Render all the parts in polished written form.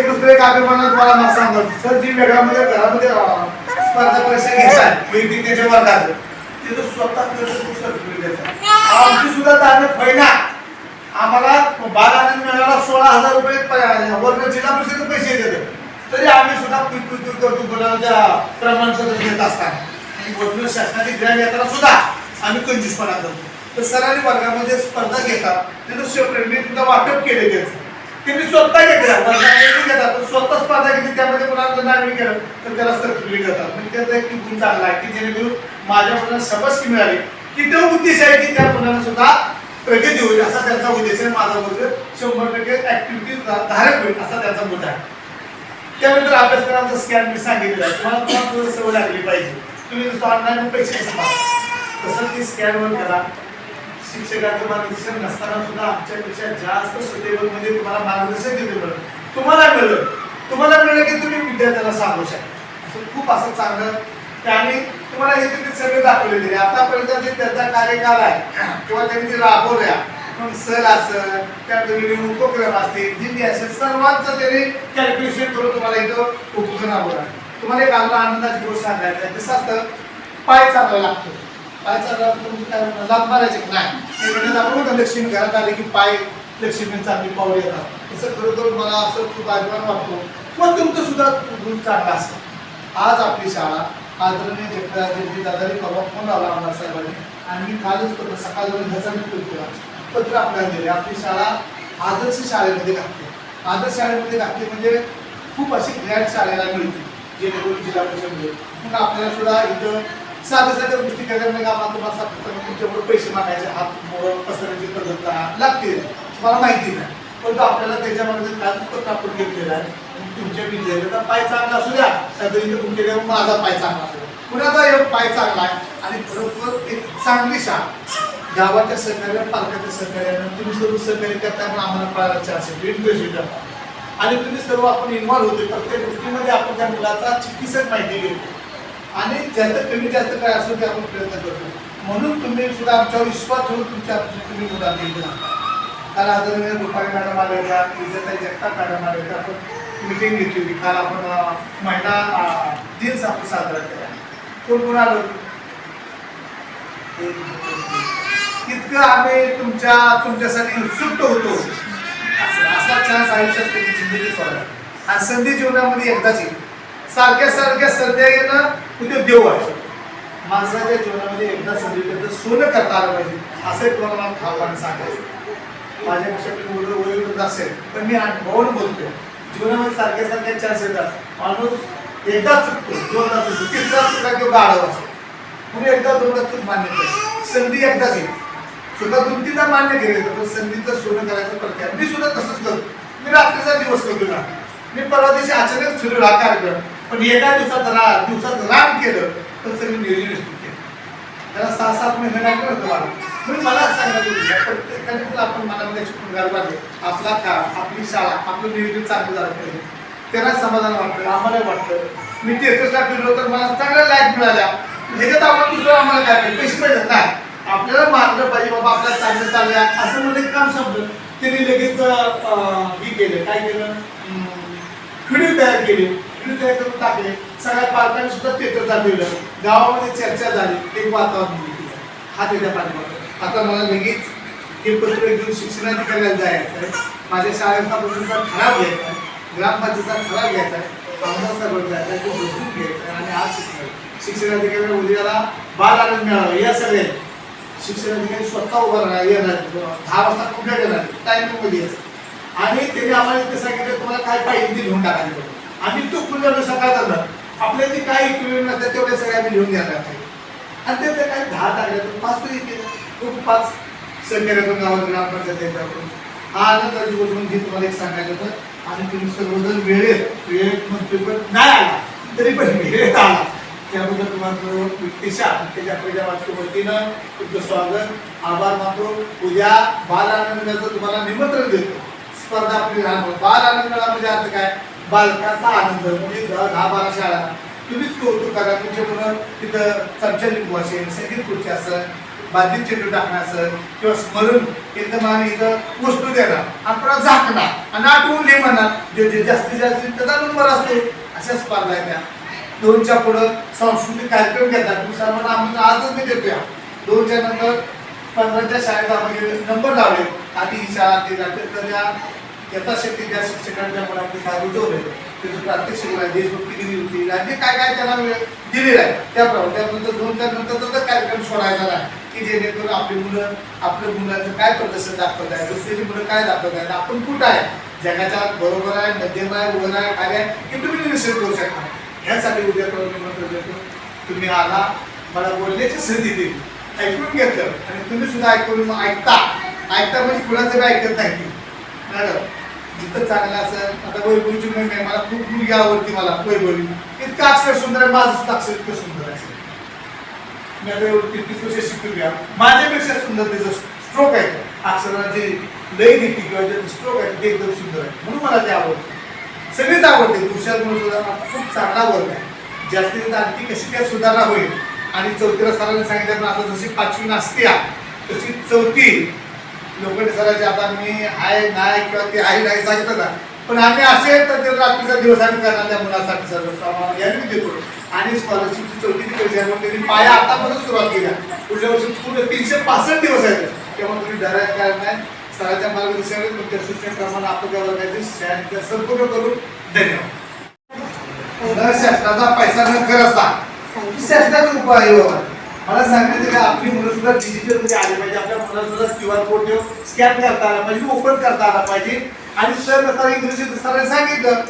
एक दुसरे कापेपणा तुम्हाला मला सांगतो सर जी वेगळ्यामध्ये घरामध्ये स्पर्धा परीक्षा घेतात वैद्यकीय वर्गात तिथं स्वतः आमची सुद्धा दाने पहिला आम्हाला बाल आनंद मिळाला 16,000 रुपये वर्ग जिल्हा परिषद पैसे देते तरी आम्ही सुद्धा करतो बोलायला प्रमाणपत्र घेत असताना वरून शासनाची ग्रँट येताना सुद्धा आम्ही कंजूसपणा करतो तर सरांनी वर्गामध्ये स्पर्धा घेतात तिथं सेपरेट मी सुद्धा वाटप केले त्याचं त्यांनी स्वतः घेतला वर्गामध्ये घेतात तर स्वतः स्पर्धा घेतली त्यामध्ये कोणाला नाव केलं तर त्याला सर्टिफिकेट देतात म्हणजे त्याचा एक गुण चांगला आहे की जेणेकरून माझ्या मुलांना शाबासकी मिळाली की तो उद्देश आहे की त्या मुलांना सुद्धा प्रगती होईल असा त्यांचा उद्देश आहे माझा मुलगा 100% ऍक्टिव्हिटीज धारक होईल असा त्यांचा मुद्दा आहे त्यानंतर अभ्यासक्रमाचा स्कॅन मी सांगितलेला आहे तुम्हाला सवय लागली पाहिजे तुम्ही जसं ऑनलाईन पैसे कसं पाहा तसं ती स्कॅनवर करा शिक्षकाचं मार्गदर्शन नसताना सुद्धा आमच्यापेक्षा जास्त सुटेबल मध्ये तुम्हाला मार्गदर्शन देते तुम्हाला मिळलं की तुम्ही विद्यार्थ्यांना सांगू शकता असं खूप असं चांगलं आणि तुम्हाला हे तुम्ही सगळे दाखवलेले आतापर्यंत जे त्यांचा कार्यकाल आहे किंवा त्यांनी जे राबवल्या मग सहल असेल त्यानंतर उपक्रम असतील दिंडी असेल सर्वांचं त्यांनी कॅल्क्युलेशन करून तुम्हाला इथं उपक्रम राबवला तुम्हाला एक आपला आनंदाची गोष्ट सांगायचं आहे जसं असतं पाय चांगला लागतो पाय चांगला तुम्ही काय लाभ मारायचे की नाही म्हणजे आपण लक्ष्मी घरात आले की पाय लक्ष्मी चांगली पावली येतात तसं खरोखर मला असं खूप अभिमान वाटतो किंवा तुमचं सुद्धा गुण चांगला असतं आज आपली शाळा आदरणीय जगदादेवी दादारी परवा फोन आला आम्हाला साहेबांनी आणि मी कालच पत्र सकाळी केला पत्र आपल्याला दिले आपली शाळा आदर्श शाळेमध्ये घातली आदर्श शाळेमध्ये घातली म्हणजे खूप अशी ग्रँड शाळेला मिळते जेणेकरून जिल्हा परिषदेमध्ये मग आपल्याला सुद्धा इथं साध्या गोष्टी करण्यामध्ये आम्हाला तुम्हाला तुमच्याकडे पैसे मागायचे हात पसरण्याची पद्धत लागते तुम्हाला माहिती नाही परंतु आपल्याला त्याच्यामध्ये कागदपत्र आपण घेतलेलं आहे तुमच्या विद्यार्थ्याचा पाय चांगला असू द्या त्यातून तुमच्या माझा पाय चांगला असू द्या कुणाचा एक पाय चांगला आहे आणि बरोबर एक चांगली शाळा गावाच्या सहकार्य पालकाच्या सहकार्यानं तुम्ही सर्व सहकार्य करता पण आम्हाला कळायला चान्स आहे इंटरेस्ट करता आणि तुम्ही सर्व आपण इन्व्हॉल्व होते प्रत्येक गोष्टीमध्ये आपण त्या मुलाचा चिकित्सक माहिती घेतो आणि जास्त कमी जास्त काय असेल ते आपण प्रयत्न करतो म्हणून तुम्ही सुद्धा आमच्यावर विश्वास ठेवून तुम्ही मुलांना दिली काल आदरणीय रुपाली मॅडम आले होत्या विजयताई जगताप मॅडम आले होत्या आपण मिटिंग घेतली होती काल आपण महिला दिन आपण साजरा केला कोण आलो इतकं आम्ही तुमच्यासाठी उत्सुक होतो असा चान्स आयुष्यात त्याची जिंदगी सोडला आणि संधी जीवनामध्ये एकदाच येईल सारख्या संध्या येणं कुठे देव आहे माणसाच्या जीवनामध्ये एकदा संधी त्याचं सोनं करता आलं पाहिजे असं तुम्हाला मला ठावाने सांगायचं माझ्यापेक्षा मी वयोवृद्ध असेल पण मी अनुभवानं बोलतो जीवनामध्ये सारख्या चान्स येतात माणूस एकदा चुकतो दोनदा चुकतो तिसरा चुका किंवा गाढव असतो म्हणून एकदा दोनदा चूक मान्य करतो संधी एकदाच येईल सुद्धा 2-3दा मान्य केले पण संधीचं सोनं करायचं प्रकार मी सुद्धा तसंच करतो मी रात्रीचा दिवस करतो ना मी परवा दिवशी अचानक फिरलो हा कार्यक्रम पण एका दिवसात रान केलं तर सगळं नियोजन केलं त्याला 6-7 महिने लागले होते मला म्हणून मला सांगायचं प्रत्येकाने आपण मनामध्ये पाहिजे आपला काळ आपली शाळा आपलं नियोजन चांगलं झालं पाहिजे त्यांना समाधान वाटतं आम्हाला वाटतं मी थिएटरला फिरलो तर मला चांगल्या लाईफ मिळाल्या ह्याच्यात आपण दुसरं आम्हाला काय पैसे पाहिजेत नाही आपल्याला मारलं पाहिजे बाबा आपल्याला चांगलं चाललंय असं म्हणलं काम संपलं त्यांनी लगेच हे केलं काय केलं व्हिडिओ तयार केले व्हिडिओ तयार करून टाकले सगळ्या पालकांनी सुद्धा थिएटर दाखवलं गावामध्ये चर्चा झाली एक वातावरण हा त्याच्या पाठीमागे आता मला लगेच हे पत्र घेऊन शिक्षणाधिकाऱ्याला जायचं आहे माझ्या शाळेचा पत्रिका खराब घ्यायचा आहे ग्रामपंचायतचा खराब घ्यायचा आहे आमदार साहेब जायचा आहे तो बदलून घ्यायचा आहे आणि आज शिक्षणाधिकारी उद्याला बाल आनंद मिळावा या सगळे शिक्षणाधिकारी स्वतः उभा राहणार येणार 10 वाजता कुठे येणार टायमिंग मध्ये यायचं आणि त्यांनी आम्हाला इथे सांगितलं तुम्हाला काय पाहिजे ते लिहून टाकायचं आम्ही तो पुढे सकाळ झालं आपल्याला जे काही इक्विपमेंट नसतं तेवढे सगळे आम्ही लिहून घ्यायला आणि ते काही 10 टाकले तर 5 तरी केलं खूप 5 सहकार्यातून गावात ग्रामपंचायत याच्याकडून हा आनंदाची गोष्ट म्हणजे तुम्हाला एक सांगायचं होतं आणि तुम्ही सर्वजण वेळेत म्हणतो पण नाही आला तरी पण वेळेत आला त्याबद्दल तुम्हाला दिशा त्याच्या पहिल्या वाटच्या वतीनं तुमचं स्वागत आभार मानतो उद्या बाल आनंदाचं तुम्हाला निमंत्रण देतो स्पर्धा आपली राहणार बाल आनंद म्हणजे अर्थ काय बालकाचा आनंद म्हणजे 10-12 शाळा तुम्हीच कौतुक करा तुमच्या मुलं तिथं चमचा लिंबू असेल संगीत खुर्ची असेल बादलीत चेंडू टाकणार असेल किंवा स्मरून एकदम आणि इथं वस्तू देणार आपण झाकणार आणि आठवून लिहि म्हणणार जे जास्तीत जास्त त्याचा नंबर असतो. अशा स्पर्धा आहेत त्या. 2च्या पुढं सांस्कृतिक कार्यक्रम घेतात. तुम्ही सर्वांना आम्ही आजच मी देतोया. 2च्या नंतर 15च्या शाळेत आम्ही नंबर लावले. आधी ही शाळा ती जाते तर या यथाशक्ती ज्या शिक्षकांच्या मनात काय रुजवले त्याचं प्रात्यक्षिक देशभक्ती दिली होती राज्य काय काय त्यांना दिलेलं आहे त्याप्रमाणे. त्यानंतर 2च्या नंतर कार्यक्रम सोडायचा नाही की जेणेकरून आपली मुलं आपल्या मुलांचं काय प्रदर्शन दाखवत आहे दुसऱ्याची मुलं काय दाखवत आहेत आपण कुठं आहे जगाच्या बरोबर आहे मध्यम आहे वर आहे काय आहे हे तुम्ही निश्चित करू शकता. ह्यासाठी उद्या देतो तुम्ही आला मला बोलण्याची संधी दिली ऐकून घेतलं आणि तुम्ही सुद्धा ऐकून ऐकता म्हणजे कुणाचं ऐकत नाही मॅडम जिथं चांगलं असेल. आता वैभवीची मुलगी मला खूप मुलगी आवडती मला वैभवी इतकं अक्षर सुंदर आहे माझं अक्षर इतकं सुंदर आहे. मी आता एवढं 33 वर्ष शिकून घ्या माझ्यापेक्षा सुंदर त्याचं स्ट्रोक आहे अक्षराची लय देते किंवा जे स्ट्रोक आहे ते एकदम सुंदर आहे म्हणून मला ते आवडतं. सगळीच आवडते तुषार म्हणून सुद्धा खूप चांगला वर्ग आहे. जास्तीत आणखी कशी काय सुधारणा होईल आणि 4थीला सरांनी सांगितलं आता जशी 5वी नसते तशी 4थी लोखंडे सरांची आता मी आहे नाही किंवा ते आहे नाही सांगितलं ना पण आम्ही असेल तर ते रात्रीचा दिवस आम्ही करणार त्या मुलासाठी सर्व यांनी देतो आणि स्कॉलरशिपची 4थीची परीक्षा म्हणून त्यांनी पाया आतापासून सुरुवात केल्या. पुढल्या वर्षी पूर्ण 365 दिवस आहेत तेव्हा तुम्ही डरायला काय नाही. सरांच्या मार्गदर्शनाने तुमच्या शिक्षणाप्रमाणे आपल्या वर्गाचे संपूर्ण करून धन्यवाद. शासनाचा पैसा न खरं असता शासनाचा उपाय आहे बाबा. मला सांगितलं आपली मुलं सुद्धा डिजिटल मध्ये आली पाहिजे. आपल्या मुलाला सुद्धा QR कोड स्कॅन करता आला पाहिजे ओपन करता आला पाहिजे. आणि सर इंग्रजी सरांनी सांगितलं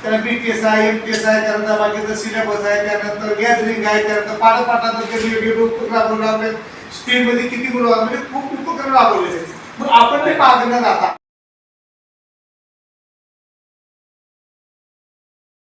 त्याला BTS आहे MTS आहे त्यानंतर बाकीचं सिलेबस आहे त्यानंतर गॅदरिंग आहे त्यानंतर पाठोपाठात स्पीड मध्ये किती मुलं म्हणजे खूप उपकरण राबवलेले मग आपण ते मागे न राहता